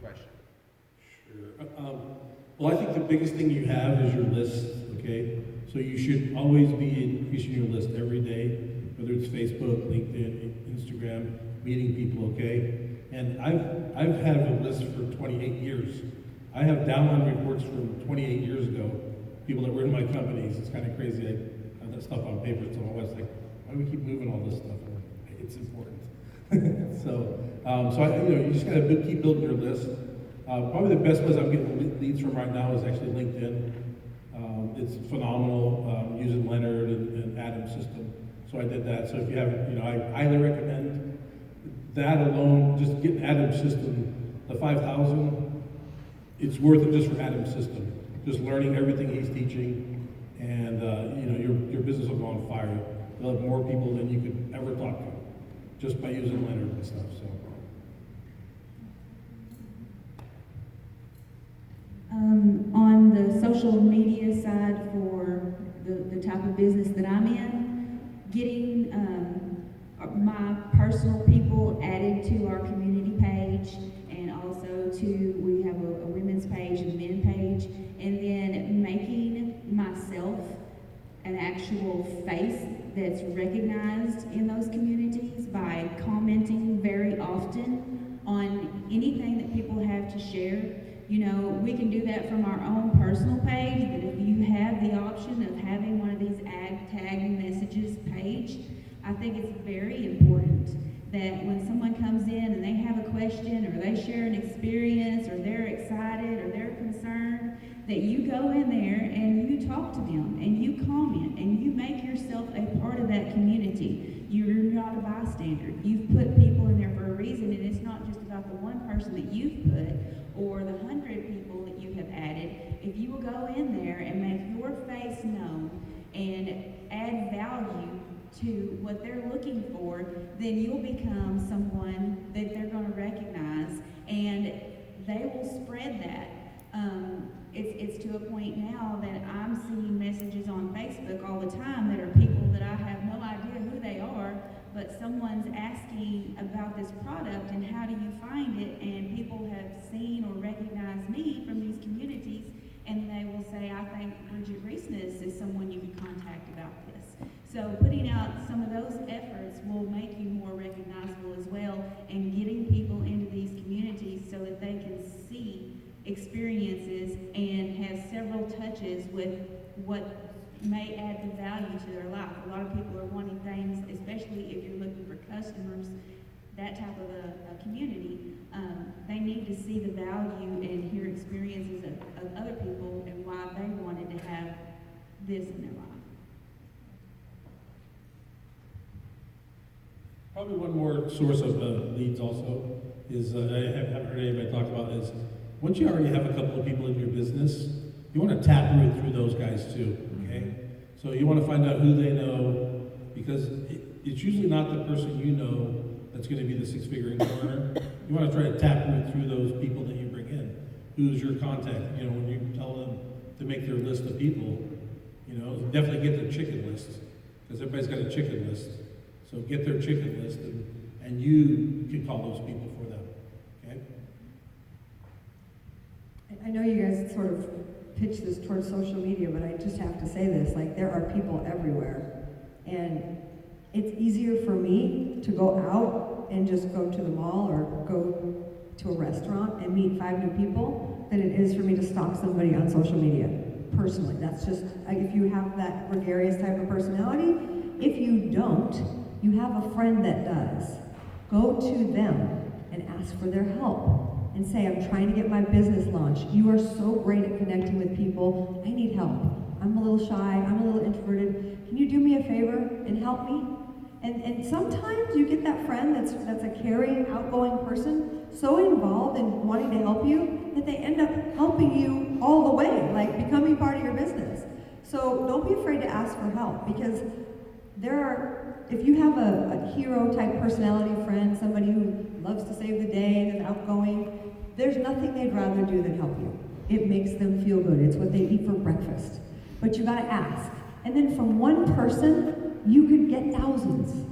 question. Sure. Well, I think the biggest thing you have is your list, okay? So you should always be increasing your list every day, whether it's Facebook, LinkedIn, Instagram, meeting people, okay? And I've had a list for 28 years. I have downline reports from 28 years ago, people that were in my companies. It's kind of crazy. I have that stuff on paper, so my wife's like, why do we keep moving all this stuff? It's important. So you just gotta keep building your list. Probably the best place I'm getting leads from right now is actually LinkedIn. It's phenomenal, using Leonard and Adam's system. So I did that. So if you haven't, I highly recommend that alone. Just getting Adam's system, the 5,000. It's worth it just for Adam's system. Just learning everything he's teaching, and your business will go on fire. You'll have more people than you could ever talk to, just by using Leonard and stuff. So. On the social media side for the type of business that I'm in, getting my personal people added to our community page, and also we have a women's page and a men page, and then making myself an actual face that's recognized in those communities by commenting very often on anything that people have to share. We can do that from our own personal page, but if you have the option of having one of these tag messages page, I think it's very important that when someone comes in and they have a question, or they share an experience, or they're excited, or they're concerned, that you go in there and you talk to them, and you comment, and you make yourself a part of that community. You're not a bystander. You've put people in there for a reason, and it's not just about the one person that you've put, or the 100 people that you have added. If you will go in there and make your face known and add value to what they're looking for, then you'll become someone that they're going to recognize, and they will spread that. It's to a point now that I'm seeing messages on Facebook all the time that are people that I have no idea who they are, but someone's asking about this product and how do you find it, and people have seen or recognized me from these communities, and they will say, I think Bridget Reesness is someone you could contact about this. So putting out some of those efforts will make you more recognizable as well, and getting people into these communities so that they can see experiences and have several touches with what may add the value to their life. A lot of people are wanting things, especially if you're looking for customers, that type of a community, they need to see the value and hear experiences of other people and why they wanted to have this in their life. Probably one more source of leads also is, I haven't heard anybody talk about, is once you already have a couple of people in your business, you want to tap through those guys too, okay? So you want to find out who they know, because it's usually not the person you know that's going to be the six-figure income earner. You want to try to tap through those people that you bring in. Who's your contact? When you tell them to make their list of people, definitely get their chicken list, because everybody's got a chicken list. So get their chicken list, and you can call those people for them, okay? I know you guys sort of pitch this towards social media, but I just have to say this, there are people everywhere. And it's easier for me to go out and just go to the mall or go to a restaurant and meet 5 new people than it is for me to stalk somebody on social media, personally. That's just, if you have that gregarious type of personality. If you don't, you have a friend that does. Go to them and ask for their help. And say, I'm trying to get my business launched. You are so great at connecting with people. I need help. I'm a little shy. I'm a little introverted. Can you do me a favor and help me? And sometimes you get that friend that's a caring, outgoing person, so involved in wanting to help you that they end up helping you all the way, becoming part of your business. So don't be afraid to ask for help, because if you have a hero type personality friend, somebody who loves to save the day and is outgoing, there's nothing they'd rather do than help you. It makes them feel good. It's what they eat for breakfast. But you gotta ask. And then from one person, you could get thousands,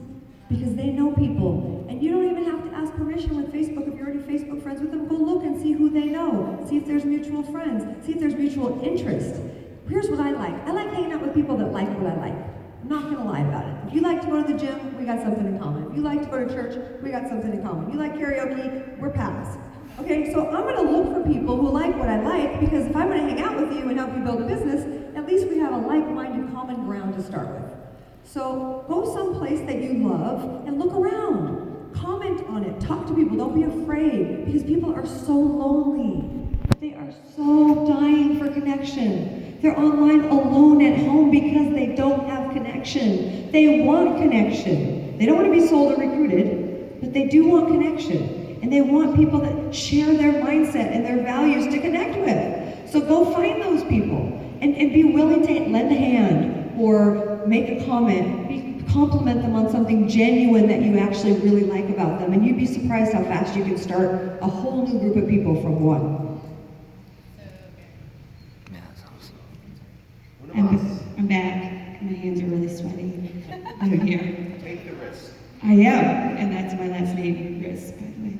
because they know people. And you don't even have to ask permission with Facebook. If you're already Facebook friends with them, go look and see who they know, see if there's mutual friends, see if there's mutual interest. Here's what I like. I like hanging out with people that like what I like. I'm not gonna lie about it. If you like to go to the gym, we got something in common. If you like to go to church, we got something in common. You like karaoke, we're pals. Okay, so I'm gonna look for people who like what I like, because if I'm gonna hang out with you and help you build a business, at least we have a like-minded common ground to start with. So go someplace that you love and look around. Comment on it, talk to people, don't be afraid, because people are so lonely. They are so dying for connection. They're online alone at home because they don't have connection. They want connection. They don't want to be sold or recruited, but they do want connection. And they want people that share their mindset and their values to connect with. So go find those people and be willing to lend a hand or make a comment, compliment them on something genuine that you actually really like about them. And you'd be surprised how fast you can start a whole new group of people from one. I'm back. My hands are really sweaty. I'm here. Take the risk. I am, and that's my last name, Riss, by the way.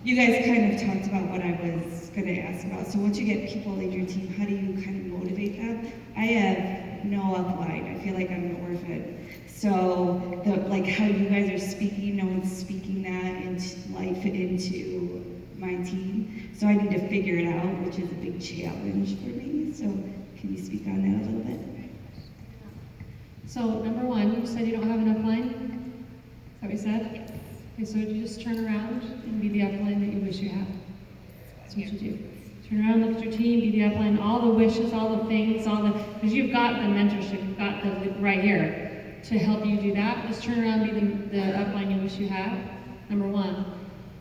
You guys kind of talked about what I was going to ask about. So once you get people in your team, how do you kind of motivate them? I have no upline. I feel like I'm an orphan. So like how you guys are speaking, no one's speaking that into life into my team. So I need to figure it out, which is a big challenge for me. So can you speak on that a little bit? So number one, you said you don't have an upline? Is that what you said? Okay, so you just turn around and be the upline that you wish you had. That's what you do. Turn around, look at your team, be the upline, all the wishes, all the things, because you've got the mentorship, you've got the right here to help you do that. Just turn around, be the upline you wish you had. Number one.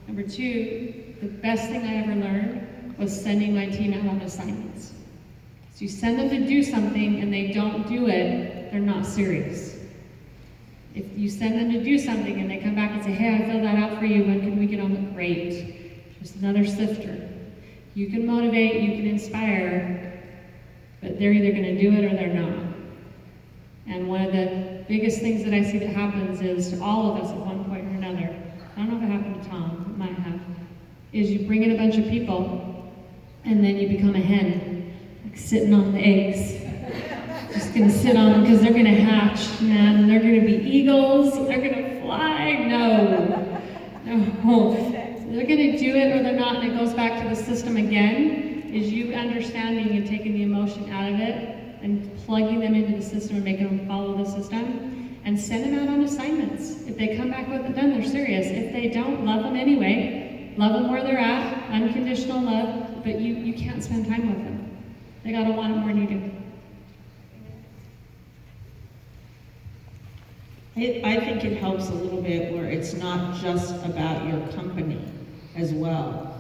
Number two, the best thing I ever learned was sending my team out on assignments. So you send them to do something and they don't do it, they're not serious. If you send them to do something and they come back and say, hey, I filled that out for you, when can we get on it? Great. Just another sifter. You can motivate, you can inspire, but they're either going to do it or they're not. And one of the biggest things that I see that happens is to all of us at one point or another, I don't know if it happened to Tom, it might have, is you bring in a bunch of people and then you become a hen, like sitting on the eggs. Just gonna sit on them because they're gonna hatch, man. They're gonna be eagles. They're gonna fly. No. They're gonna do it or they're not, and it goes back to the system again. Is you understanding and taking the emotion out of it and plugging them into the system and making them follow the system, and send them out on assignments. If they come back with it done, they're serious. If they don't, love them anyway. Love them where they're at. Unconditional love. But you can't spend time with them. They gotta want it more than you do. I think it helps a little bit where it's not just about your company as well.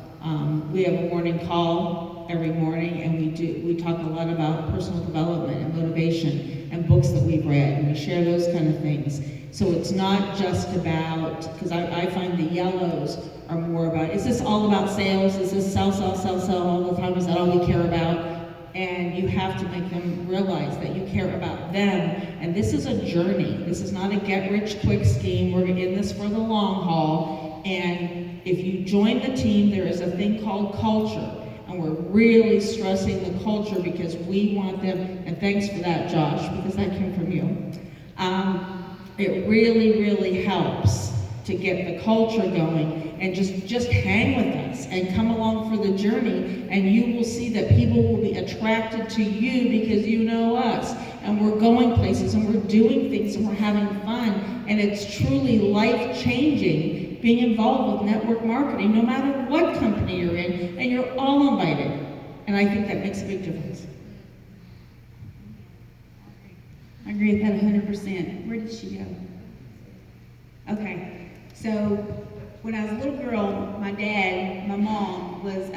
We have a morning call every morning, and we talk a lot about personal development and motivation and books that we've read, and we share those kind of things. So it's not just about, because I find the yellows are more about, is this all about sales? Is this sell all the time? Is that all we care about? And you have to make them realize that you care about them. And this is a journey. This is not a get-rich-quick scheme. We're in this for the long haul. And if you join the team, there is a thing called culture. And we're really stressing the culture because we want them, and thanks for that, Josh, because that came from you. It really, really helps to get the culture going, and just hang with us and come along for the journey, and you will see that people will be attracted to you because you know us, and we're going places and we're doing things and we're having fun, and it's truly life-changing being involved with network marketing, no matter what company you're in, and you're all invited, and I think that makes a big difference. I agree with that 100%. Where did she go? Okay. So when I was a little girl, my mom was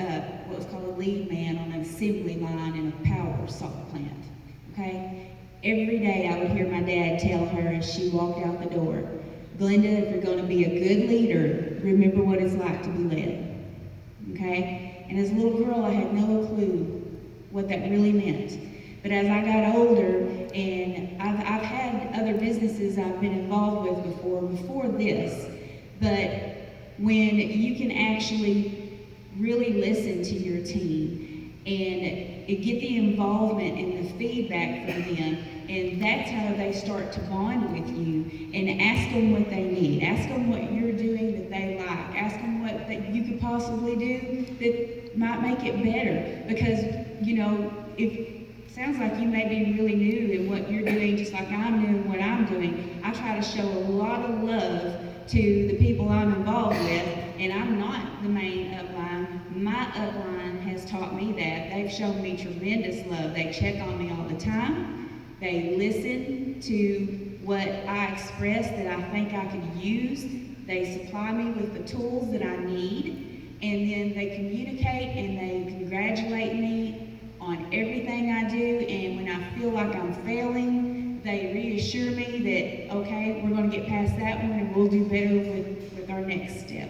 what was called a lead man on an assembly line in a power salt plant, okay? Every day I would hear my dad tell her as she walked out the door, Glenda, if you're going to be a good leader, remember what it's like to be led, okay? And as a little girl, I had no clue what that really meant. But as I got older, and I've had other businesses I've been involved with before this, but when you can actually really listen to your team and get the involvement and the feedback from them. And that's how they start to bond with you, and ask them what they need. Ask them what you're doing that they like. Ask them what that you could possibly do that might make it better. Because, you know, it sounds like you may be really new in what you're doing, just like I'm new in what I'm doing. I try to show a lot of love to the people I'm involved with, and I'm not the main upline. My upline has taught me that. They've shown me tremendous love. They check on me all the time. They listen to what I express that I think I could use. They supply me with the tools that I need, and then they communicate and they congratulate me on everything I do. And when I feel like I'm failing, they reassure me that, okay, we're going to get past that one and we'll do better with our next step.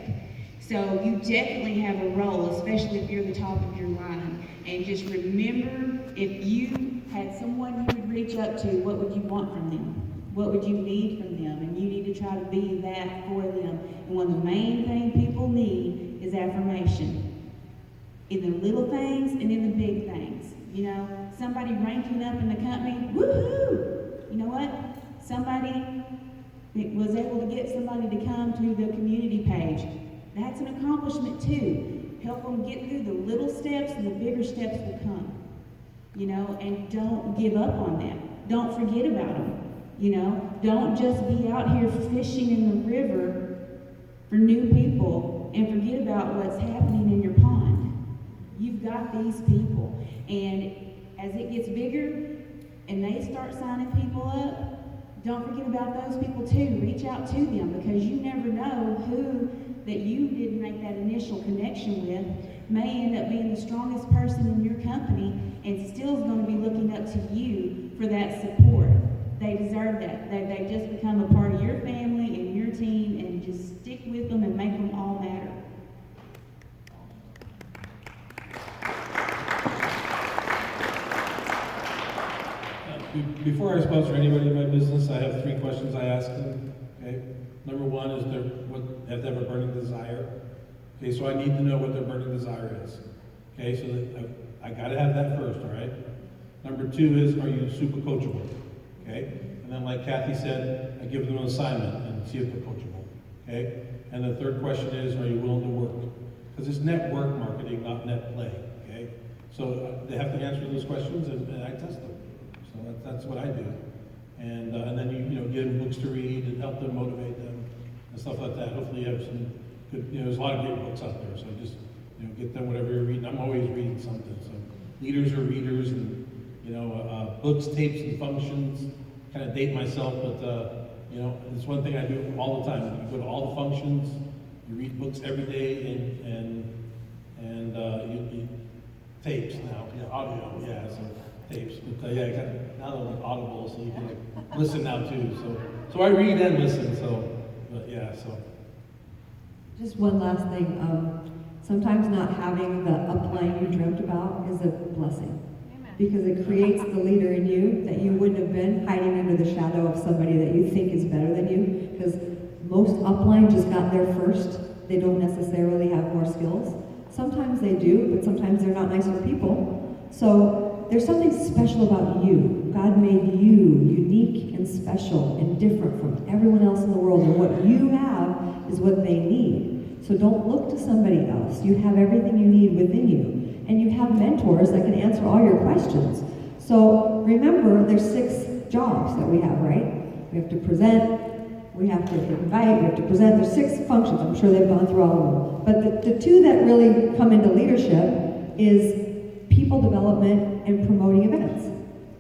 So you definitely have a role, especially if you're the top of your line. And just remember, if you had someone you would reach up to, what would you want from them? What would you need from them? And you need to try to be that for them. And one of the main things people need is affirmation. In the little things and in the big things. You know, somebody ranking up in the company, woohoo! You know what? Somebody was able to get somebody to come to the community page. That's an accomplishment too. Help them get through the little steps, and the bigger steps will come. You know, and don't give up on that. Don't forget about them. You know, don't just be out here fishing in the river for new people and forget about what's happening in your pond. You've got these people, and as it gets bigger and they start signing people up, don't forget about those people too. Reach out to them, because you never know who that you didn't make that initial connection with may end up being the strongest person in your company and still is going to be looking up to you for that support. They deserve that. They've just become a part of your family and your team, and just stick with them and make them all matter. Before I sponsor anybody in my business, I have 3 questions I ask them. Okay. Number 1 is they have to have a burning desire. Okay, so I need to know what their burning desire is. Okay, so I got to have that first. All right. Number 2 is, are you super coachable? Okay, and then like Kathy said, I give them an assignment and see if they're coachable. Okay, and the 3rd question is, are you willing to work? Because it's network marketing, not net play. Okay, so they have to answer those questions, and I test them. So that's what I do. And then you know, give them books to read and help them motivate them and stuff like that. Hopefully you have some good, you know, there's a lot of great books out there. So just, you know, get them whatever you're reading. I'm always reading something. So leaders are readers, and you know, books, tapes, and functions. Kind of date myself, but you know, it's one thing I do all the time. You go to all the functions, you read books every day, and you tapes now, yeah, audio, yeah, so tapes. But yeah, I got now they're like Audible, so you can like listen now too. So I read and listen. So, but yeah, so. Just one last thing. Sometimes not having the upline you dreamt about is a blessing. Because it creates the leader in you that you wouldn't have been, hiding under the shadow of somebody that you think is better than you. Because most upline just got there first. They don't necessarily have more skills. Sometimes they do, but sometimes they're not nicer people. So there's something special about you. God made you unique and special and different from everyone else in the world. And what you have is what they need. So don't look to somebody else. You have everything you need within you. And you have mentors that can answer all your questions. So remember, there's 6 jobs that we have, right? We have to present, we have to invite, we have to present. There's 6 functions. I'm sure they've gone through all of them. But the 2 that really come into leadership is people development and promoting events.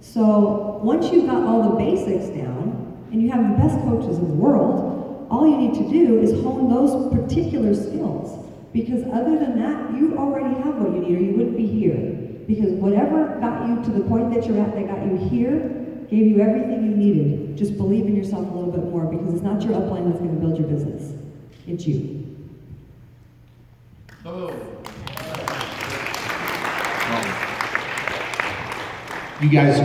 So once you've got all the basics down, and you have the best coaches in the world, all you need to do is hone those particular skills. Because other than that, you already have what you need, or you wouldn't be here. Because whatever got you to the point that you're at, that got you here, gave you everything you needed. Just believe in yourself a little bit more, because it's not your upline that's going to build your business. It's you. Oh. You guys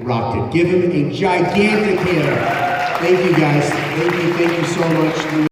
rocked it. Give him a gigantic hand. Thank you guys. Thank you so much.